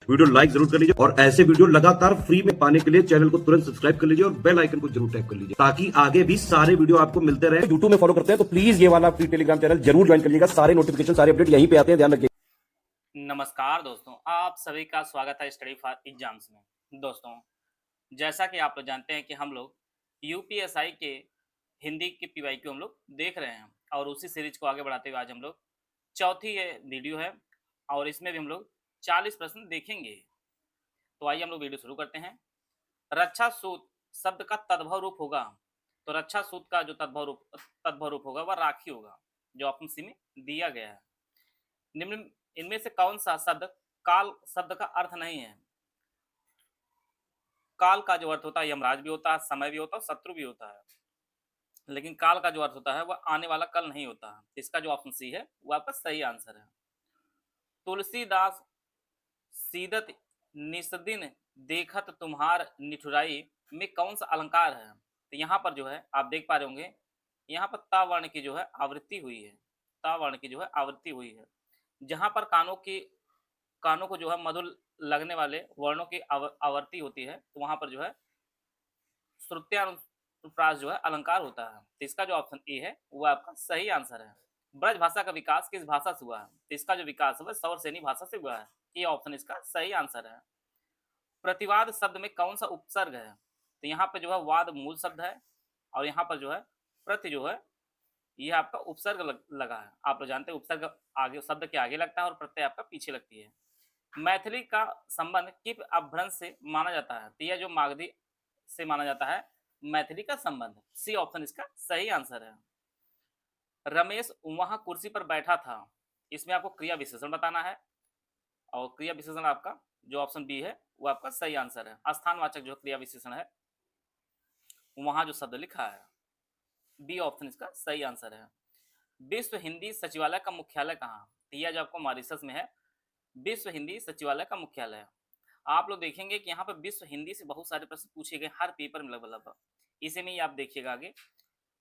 Video like जरूर कर लीजिए और ऐसे वीडियो लगातार फ्री में पाने के लिए चैनल को तुरंत सब्सक्राइब कर लीजिए और बेल आइकन को जरूर टैप कर लीजिए ताकि आगे भी सारे वीडियो आपको मिलते रहे। यूट्यूब में फॉलो करते हैं तो प्लीज ये वाला फ्री टेलीग्राम चैनल जरूर ज्वाइन कर लीजिएगा। सारे नोटिफिकेशन सारे अपडेट यहीं पे आते हैं, ध्यान रखिए। नमस्कार दोस्तों, आप सभी का स्वागत है स्टडी फॉर एग्जाम्स में। दोस्तों, जैसा कि आप लोग जानते हैं कि हम लोग यूपीएसआई के हिंदी के पीवाईक्यू हम लोग देख रहे हैं और उसी सीरीज को आगे बढ़ाते हुए आज हम लोग चौथी ये वीडियो है और इसमें भी हम लोग 40 प्रश्न देखेंगे। तो आइए हम लोग वीडियो शुरू करते हैं। रक्षा सूत शब्द का तद्भव रूप होगा, तो रक्षा सूत का जो तद्भव रूप होगा वह राखी होगा, जो ऑप्शन सी में दिया गया है। निम्न इनमें से कौन सा शब्द काल शब्द का अर्थ नहीं है? काल का जो अर्थ होता है यमराज भी होता है, समय भी होता है, शत्रु भी होता है, लेकिन काल का जो अर्थ होता है वह आने वाला कल नहीं होता है। इसका जो ऑप्शन सी है वो आपका सही आंसर है। तुलसीदास सीदत निस्दिन देखत तुम्हार निठुराई में कौन सा अलंकार है? तो यहाँ पर जो है आप देख पा रहे होंगे, यहाँ पर ता वर्ण की जो है आवृत्ति हुई है, ता वर्ण की जो है आवृत्ति हुई है। जहाँ पर कानों को जो है मधुर लगने वाले वर्णों की आवृत्ति होती है, तो वहां पर जो है श्रुत्यानुप्रास जो है अलंकार होता है। तो इसका जो ऑप्शन ए है वो आपका सही आंसर है। ब्रज भाषा का विकास किस भाषा से हुआ है? तो इसका जो विकास है वह सौरसेनी भाषा से हुआ है। ये ऑप्शन इसका सही आंसर है। प्रतिवाद शब्द में कौन सा उपसर्ग है? तो यहाँ पे जो है वाद मूल शब्द है और यहाँ पर जो है प्रति जो है यह आपका उपसर्ग लगा है। आप लोग जानते हैं उपसर्ग आगे शब्द के आगे लगता है और प्रत्यय आपका पीछे लगती है। मैथिली का संबंध किस अपभ्रंश से माना जाता है? तो यह जो मागधी से माना जाता है मैथिली का संबंध। सी ऑप्शन इसका सही आंसर है। रमेश वहां कुर्सी पर बैठा था, इसमें आपको क्रिया विशेषण बताना है और क्रिया विशेषण आपका जो ऑप्शन बी है वो आपका सही आंसर है। स्थानवाचक जो क्रिया विशेषण है वहां जो शब्द लिखा है, बी ऑप्शन इसका सही आंसर है। विश्व हिंदी सचिवालय का मुख्यालय कहाँ? तो यह जो आपको मॉरिशस में है, विश्व हिंदी सचिवालय का मुख्यालय है। आप लोग देखेंगे कि यहाँ पर विश्व हिंदी से बहुत सारे प्रश्न पूछे गए हर पेपर में लगभग। इसी में ही आप देखिएगा आगे।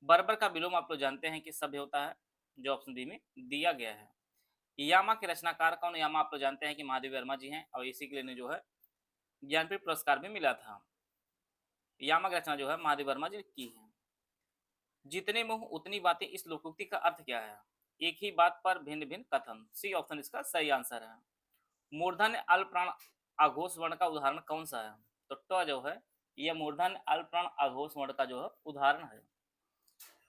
बर्बर का विलोम आप लोग जानते हैं कि सभ्य होता है, जो ऑप्शन डी में दिया गया है। यामा के रचनाकार कौन? यामा आप लोग जानते हैं कि महादेव वर्मा जी हैं और इसी के लिए जो है ज्ञानपीठ पुरस्कार भी मिला था। यामा की रचना जो है महादेव वर्मा जी की है। जितने मुंह उतनी बातें, इस लोकोक्ति का अर्थ क्या है? एक ही बात पर भिन्न भिन्न कथन। सी ऑप्शन इसका सही आंसर है। मूर्धन्य अल्पप्राण आघोष वर्ण का उदाहरण कौन सा है? तो ट जो है यह मूर्धन्य अल्पप्राण आघोष वर्ण का जो है उदाहरण है।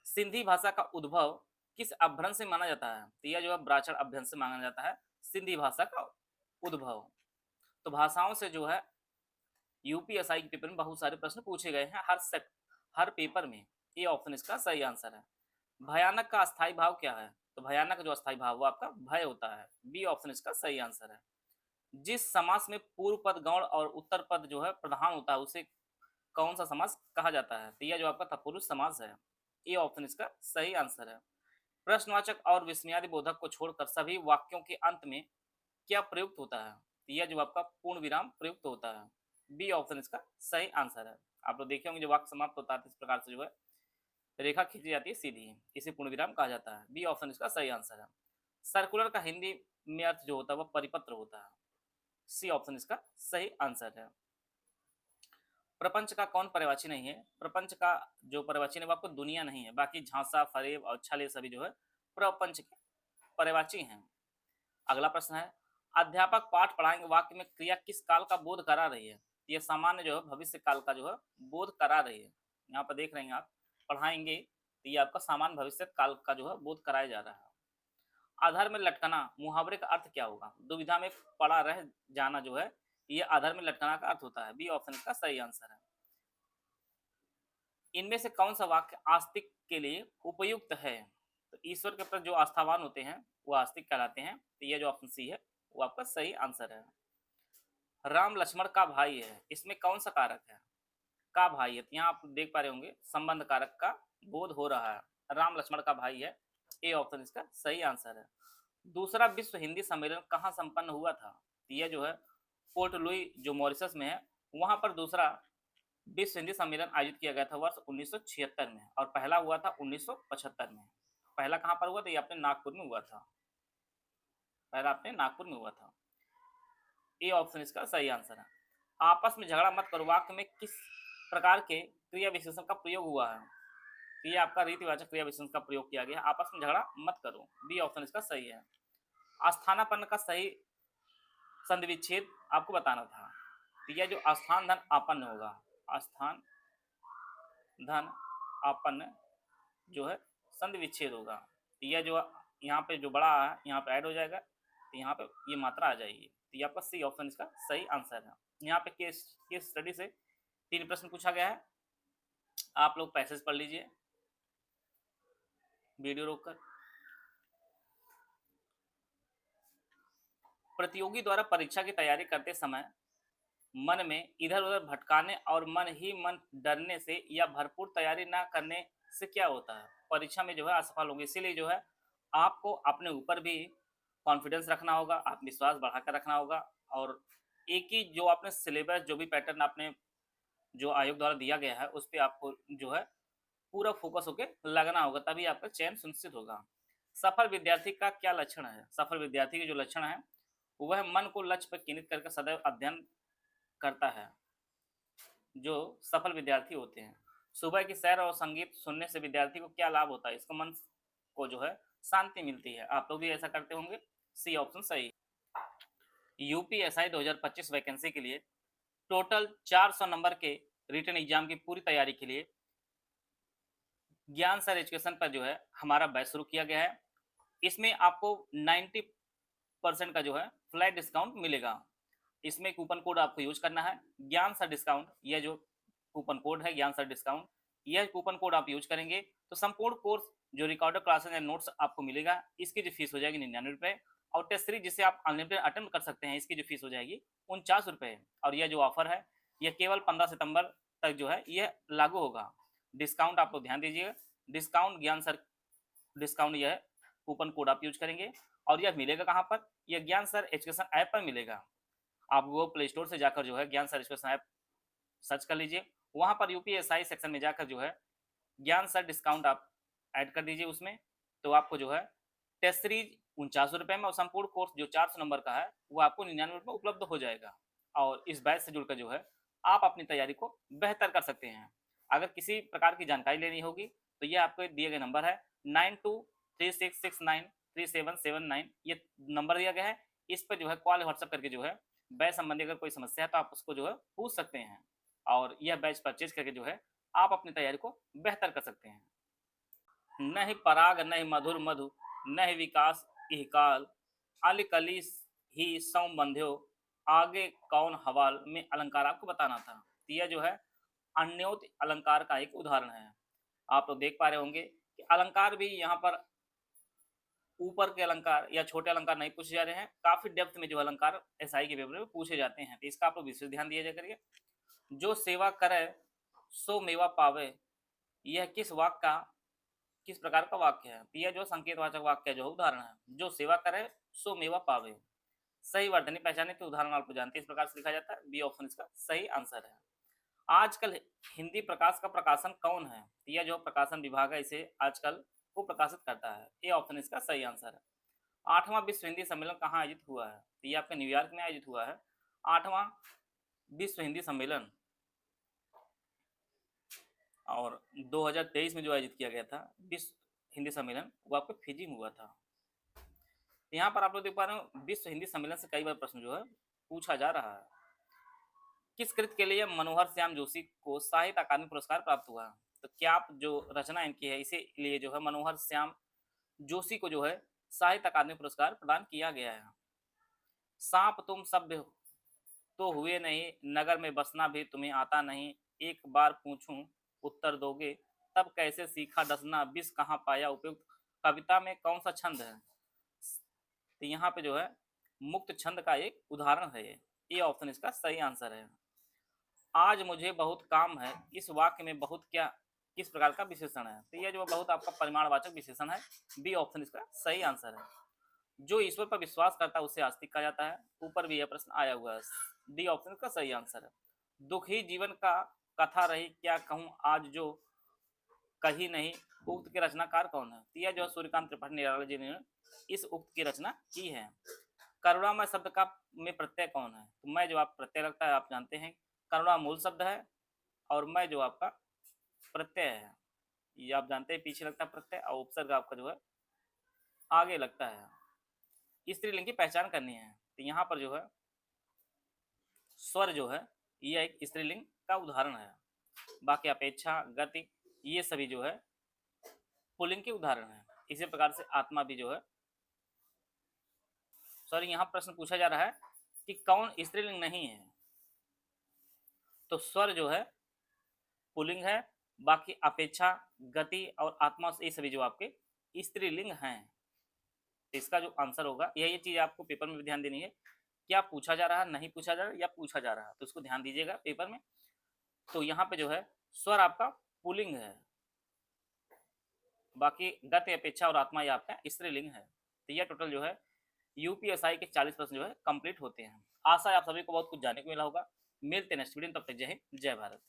सिंधी भाषा का उद्भव किस अभ्रंश से माना जाता है? तो यह जो है ब्राह्मण अभ्रंश से माना जाता है सिंधी भाषा का उद्भव। तो भाषाओं से जो है यूपीएसआई के पेपर में बहुत सारे प्रश्न पूछे गए हैं हर पेपर में। ये ऑप्शन इसका सही आंसर है। भयानक का अस्थायी भाव क्या है? तो भयानक जो अस्थायी भाव वो आपका भय होता है। बी ऑप्शन इसका सही आंसर है। जिस समास में पूर्व पद गौण और उत्तर पद जो है प्रधान होता है उसे कौन सा समास कहा जाता है? तो यह जो आपका तत्पुरुष समास है। ये ऑप्शन इसका सही आंसर है। प्रश्नवाचक और विस्मयादि बोधक को छोड़कर सभी वाक्यों के अंत में क्या प्रयुक्त होता है? तो यह जो आपका पूर्ण विराम प्रयुक्त होता है। बी ऑप्शन इसका सही आंसर है। आप लोग देखे होंगे जो वाक्य समाप्त होता है इस प्रकार से जो है रेखा खींची जाती है सीधी, इसे पूर्ण विराम कहा जाता है। बी ऑप्शन इसका सही आंसर है। सर्कुलर का हिंदी में अर्थ जो होता है वह परिपत्र होता है। सी ऑप्शन इसका सही आंसर है। प्रपंच का कौन पर्यायवाची नहीं है? प्रपंच का जो पर्यायवाची है वो आपको दुनिया नहीं है, बाकी झांसा, फरेब और छल ये सभी जो है प्रपंच के पर्यायवाची हैं। अगला प्रश्न है, अध्यापक पाठ पढ़ाएंगे वाक्य में क्रिया किस काल का बोध करा रही है? यह सामान्य जो है भविष्य काल का जो है बोध करा रही है। यहाँ पर देख रहे हैं आप, पढ़ाएंगे तो ये आपका सामान्य भविष्य काल का जो है बोध कराया जा रहा है। आधार में लटकना मुहावरे का अर्थ क्या होगा? दुविधा में पड़ा रह जाना जो है ये आधार में लटकना का अर्थ होता है। बी ऑप्शन इसका सही आंसर है। इनमें से कौन सा वाक्य आस्तिक के लिए उपयुक्त है? तो ईश्वर के प्रति जो आस्थावान होते हैं वो आस्तिक कहलाते हैं। तो ये जो ऑप्शन सी है वो आपका सही आंसर है। राम लक्ष्मण का भाई है, इसमें कौन सा कारक है? का भाई है, यहाँ आप देख पा रहे होंगे संबंध कारक का बोध हो रहा है। राम लक्ष्मण का भाई है। ए ऑप्शन इसका सही आंसर है। दूसरा विश्व हिंदी सम्मेलन कहाँ संपन्न हुआ था? यह जो है पोर्ट लुई जो मॉरिशस में है वहां पर दूसरा विश्व हिंदी सम्मेलन आयोजित किया गया था वर्ष 1976 में और पहला हुआ था 1975 में। पहला कहाँ पर हुआ था? ये अपने नागपुर में हुआ था। पहला अपने नागपुर में हुआ था। ए ऑप्शन इसका सही आंसर है। आपस में झगड़ा मत करो वाक्य में किस प्रकार के क्रिया विशेषण का प्रयोग हुआ है? तो ये आपका रीतिवाचक क्रिया विशेषण का प्रयोग किया गया है। आपस में झगड़ा मत करो, बी ऑप्शन इसका सही है। अस्थानापन्न का सही संधिविच्छेद आपको बताना था। तो यह जो अस्थान धन आपन्न होगा, अस्थान धन आपन्न जो है संधिविच्छेद होगा। तो यह जो यहाँ पे जो बड़ा है यहाँ पे ऐड हो जाएगा, तो यहाँ पे ये मात्रा आ जाएगी। तो ये आपका सी ऑप्शन इसका सही आंसर है। यहाँ पे केस स्टडी से 3 प्रश्न पूछा गया है, आप लोग पैसेज पढ़ लीजिए वीडियो रोककर। प्रतियोगी द्वारा परीक्षा की तैयारी करते समय मन में इधर उधर भटकाने और मन ही मन डरने से या भरपूर तैयारी ना करने से क्या होता है? परीक्षा में जो है असफल होंगे। इसीलिए जो है आपको अपने ऊपर भी कॉन्फिडेंस रखना होगा, आत्मविश्वास बढ़ाकर रखना होगा, और एक ही जो आपने सिलेबस जो भी पैटर्न आपने जो आयोग द्वारा दिया गया है उस पर आपको जो है पूरा फोकस होकर लगना होगा, तभी आपका चयन सुनिश्चित होगा। सफल विद्यार्थी का क्या लक्षण है? सफल विद्यार्थी के जो लक्षण है वह मन को लक्ष्य पर केंद्रित करके सदैव अध्ययन करता है। जो सफल विद्यार्थी होते हैं, सुबह की सैर और संगीत सुनने से विद्यार्थी को क्या लाभ होता है? इसको मन को जो है शांति मिलती है। आप लोग भी ऐसा करते होंगे, सी ऑप्शन सही। यूपीएसआई 2025 वैकेंसी के लिए टोटल 400 नंबर के रिटन एग्जाम की पूरी तैयारी के लिए ज्ञान सर एजुकेशन पर जो है हमारा बैच शुरू किया गया है। इसमें आपको 90% का जो है फ्लैट डिस्काउंट मिलेगा। इसमें कूपन कोड आपको यूज करना है, ज्ञान सर डिस्काउंट। यह जो कूपन कोड है ज्ञान सर डिस्काउंट, यह कूपन कोड आप यूज करेंगे तो संपूर्ण कोर्स जो रिकॉर्डेड क्लासेस एंड नोट्स आपको मिलेगा। इसकी जो फीस हो जाएगी 99 रुपये, और टेस्ट सीरीज जिसे आप अनलिमिटेड अटेम्प्ट कर सकते हैं इसकी जो फीस हो जाएगी 49 रुपये। और यह जो ऑफर है यह केवल 15 सितंबर तक जो है यह लागू होगा। डिस्काउंट आप लोग ध्यान दीजिएगा, डिस्काउंट ज्ञान सर डिस्काउंट, यह कूपन कोड आप यूज करेंगे। और यह मिलेगा कहाँ पर? यह ज्ञान सर एजुकेशन ऐप पर मिलेगा। आप वो प्ले स्टोर से जाकर जो है ज्ञान सर एजुकेशन ऐप सर्च कर लीजिए, वहाँ पर यूपीएसआई सेक्शन में जाकर जो है ज्ञान सर डिस्काउंट आप ऐड कर दीजिए उसमें, तो आपको जो है टेस्ट सीरीज 49 रुपये में और संपूर्ण कोर्स जो 400 नंबर का है वो आपको 99 रुपये में उपलब्ध हो जाएगा। और इस बैच से जुड़कर जो है आप अपनी तैयारी को बेहतर कर सकते हैं। अगर किसी प्रकार की जानकारी लेनी होगी तो ये आपको दिए गए नंबर है 9236693779, ये नंबर दिया गया है। इस पर जो है कॉल व्हाट्सएप करके जो है बैच संबंधी अगर कोई समस्या है तो आप उसको जो है पूछ सकते हैं, और यह बैच परचेज करके जो है आप अपनी तैयारी को बेहतर कर सकते हैं। न ही पराग न ही मधुर मधु न ही विकास इह काल, अलिकली ही संबंध्यो आगे कौन हवाल में अलंकार आपको बताना था। तो यह जो है अन्योत अलंकार का एक उदाहरण है। आप लोग देख पा रहे होंगे कि अलंकार भी यहाँ पर ऊपर के अलंकार या छोटे अलंकार नहीं पूछे जा रहे हैं, काफी डेप्थ में जो अलंकार एसआई के पेपर में पूछे जाते हैं। तो इसका आप लोग विशेष ध्यान दिया जाए करिए। जो सेवा करे सो मेवा पावे, यह किस वाक्य का किस प्रकार का वाक्य है? तो यह जो संकेतवाचक वाक्य जो उदाहरण है, जो सेवा करे सो मेवा पावे, सही वर्तनी पहचाने के उदाहरण आप जानते हैं, इस प्रकार से लिखा जाता है। बी ऑप्शन इसका सही आंसर है। आजकल हिंदी प्रकाश का प्रकाशन कौन है? तो यह जो प्रकाशन विभाग है इसे आजकल को प्रकाशित करता है। ए ऑप्शन इसका सही आंसर है। 8वां विश्व हिंदी सम्मेलन कहाँ आयोजित हुआ है? तो ये आपका न्यूयॉर्क में आयोजित हुआ है 8वां विश्व हिंदी सम्मेलन, और 2023 में जो आयोजित किया गया था विश्व हिंदी सम्मेलन वो आपको फिजी में हुआ था। यहाँ पर आप लोग देख पा रहे हो विश्व हिंदी सम्मेलन से कई बार प्रश्न जो है पूछा जा रहा है। किस कृत के लिए मनोहर श्याम जोशी को साहित्य अकादमी पुरस्कार प्राप्त हुआ? तो क्या आप जो रचना इनकी है इसीलिए जो है मनोहर श्याम जोशी को जो है साहित्य अकादमी पुरस्कार प्रदान किया गया है। सांप तुम सभ्य तो हुए नहीं, नगर में बसना भी तुम्हें आता नहीं, एक बार पूछूं उत्तर दोगे, तब कैसे सीखा डसना, विष कहाँ पाया उपयुक्त, कविता में कौन सा छंद है? तो यहाँ पे जो है मुक्त छंद का एक उदाहरण है ये ऑप्शन इसका सही आंसर है। आज मुझे बहुत काम है, इस वाक्य में बहुत क्या किस प्रकार का विशेषण है? तो यह जो बहुत आपका परिमाणवाचक विशेषण है। बी ऑप्शन इसका सही आंसर है। जो ईश्वर पर विश्वास करता है उसे आस्तिक कहा जाता है, ऊपर भी यह प्रश्न आया हुआ है। डी ऑप्शन का सही आंसर है। दुखी जीवन का कथा रही क्या कहूँ आज जो कही नहीं, उक्त के रचनाकार कौन है? तो यह जो सूर्यकांत त्रिपाठी निराला जी ने इस उक्त की रचना की है। करुणामय शब्द का में प्रत्यय कौन है? तो मैं जो आप प्रत्यय लगता है आप जानते हैं, करुणा मूल शब्द है और मैं जो आपका प्रत्यय है, ये आप जानते हैं पीछे लगता है प्रत्यय और उपसर्ग आपका जो है आगे लगता है। स्त्रीलिंग की पहचान करनी है, तो यहाँ पर जो है स्वर जो है ये एक स्त्रीलिंग का उदाहरण है। बाकी अपेक्षा, गति ये सभी जो है पुल्लिंग के उदाहरण है। इसी प्रकार से आत्मा भी जो है, सॉरी यहाँ प्रश्न पूछा जा रहा है कि कौन स्त्रीलिंग नहीं है, तो स्वर जो है पुल्लिंग है, बाकी अपेक्षा, गति और आत्मा ये सभी जो आपके स्त्रीलिंग हैं। तो इसका जो आंसर होगा ये चीज आपको पेपर में भी ध्यान देनी है, क्या पूछा जा रहा है, नहीं पूछा जा रहा है या पूछा जा रहा है, तो उसको ध्यान दीजिएगा पेपर में। तो यहाँ पे जो है स्वर आपका पुल्लिंग है, बाकी गति, अपेक्षा और आत्मा ये आपका स्त्रीलिंग है। तो यह टोटल जो है यूपीएसआई के 40 प्रश्न जो है कंप्लीट होते हैं। आशा है आप सभी को बहुत कुछ जानने को मिला होगा। मिलते हैं नेक्स्ट वीडियो में, तब तक जय हिंद, जय भारत।